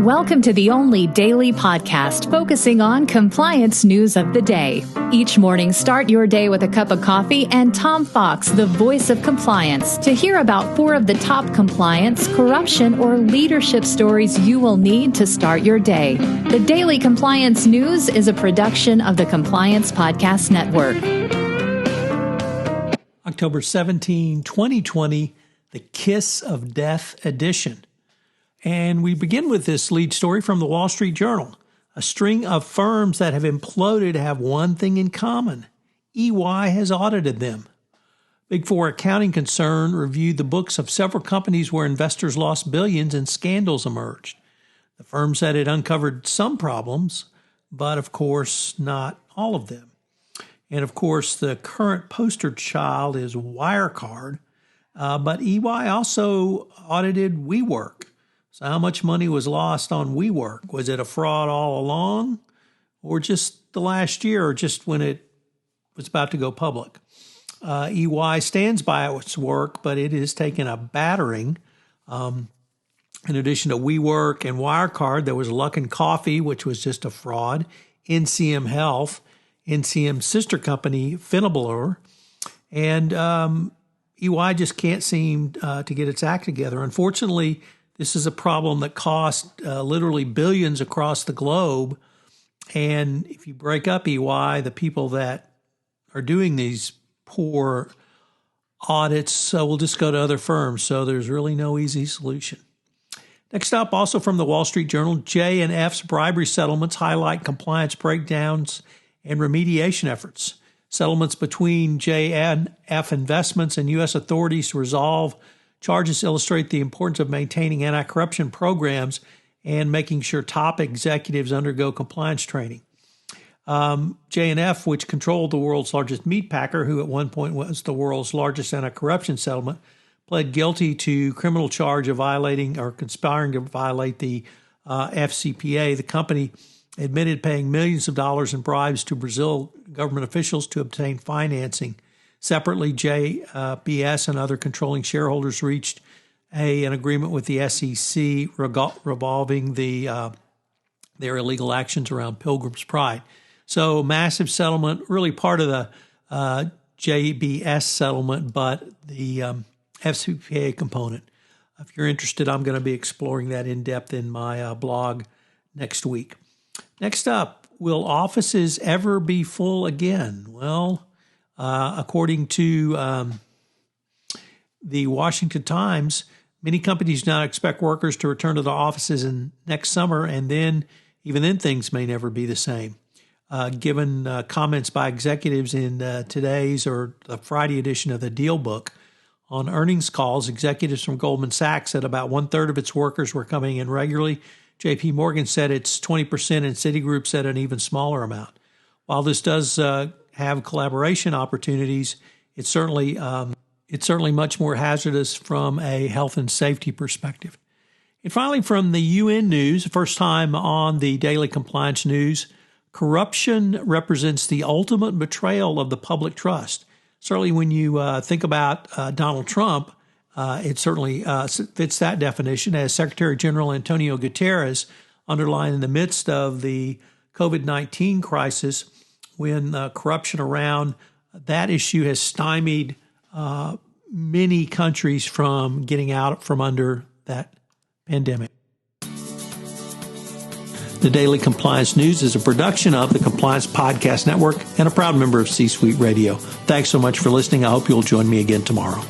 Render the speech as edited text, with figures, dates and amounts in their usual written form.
Welcome to the only daily podcast focusing on compliance news of the day. Each morning, start your day with a cup of coffee and Tom Fox, the voice of compliance, to hear about 4 of the top compliance, corruption, or leadership stories you will need to start your day. The Daily Compliance News is a production of the Compliance Podcast Network. October 17, 2020, the Kiss of Death edition. And we begin with this lead story from the Wall Street Journal. A string of firms that have imploded have one thing in common. EY has audited them. Big Four accounting concern reviewed the books of several companies where investors lost billions and scandals emerged. The firm said it uncovered some problems, but of course not all of them. And of course, the current poster child is Wirecard, but EY also audited WeWork. So how much money was lost on WeWork? Was it a fraud all along, or just the last year, or just when it was about to go public? EY stands by its work, but it has taken a battering. In addition to WeWork and Wirecard, there was Luckin Coffee, which was just a fraud, NCM Health, NCM's sister company, Finabler, and EY just can't seem to get its act together. Unfortunately, this is a problem that costs literally billions across the globe. And if you break up EY, the people that are doing these poor audits will just go to other firms. So there's really no easy solution. Next up, also from the Wall Street Journal, J&F's bribery settlements highlight compliance breakdowns and remediation efforts. Settlements between J&F Investments and U.S. authorities to resolve charges illustrate the importance of maintaining anti-corruption programs and making sure top executives undergo compliance training. J&F, which controlled the world's largest meat packer, who at one point was the world's largest anti-corruption settlement, pled guilty to criminal charge of violating or conspiring to violate the FCPA. The company admitted paying millions of dollars in bribes to Brazil government officials to obtain financing. Separately, JBS and other controlling shareholders reached an agreement with the SEC revolving their illegal actions around Pilgrim's Pride. So massive settlement, really part of the JBS settlement, but the FCPA component. If you're interested, I'm going to be exploring that in depth in my blog next week. Next up, will offices ever be full again? Well, according to the Washington Times, many companies now expect workers to return to the offices in next summer, and even then things may never be the same. Given comments by executives in today's or the Friday edition of the Deal Book on earnings calls, executives from Goldman Sachs said about 1/3 of its workers were coming in regularly. J.P. Morgan said it's 20%, and Citigroup said an even smaller amount. While this does have collaboration opportunities, it's certainly much more hazardous from a health and safety perspective. And finally, from the UN news, first time on the Daily Compliance News, corruption represents the ultimate betrayal of the public trust. Certainly when you think about Donald Trump, it certainly fits that definition, as Secretary General Antonio Guterres underlined in the midst of the COVID-19 crisis, when corruption around that issue has stymied many countries from getting out from under that pandemic. The Daily Compliance News is a production of the Compliance Podcast Network and a proud member of C-Suite Radio. Thanks so much for listening. I hope you'll join me again tomorrow.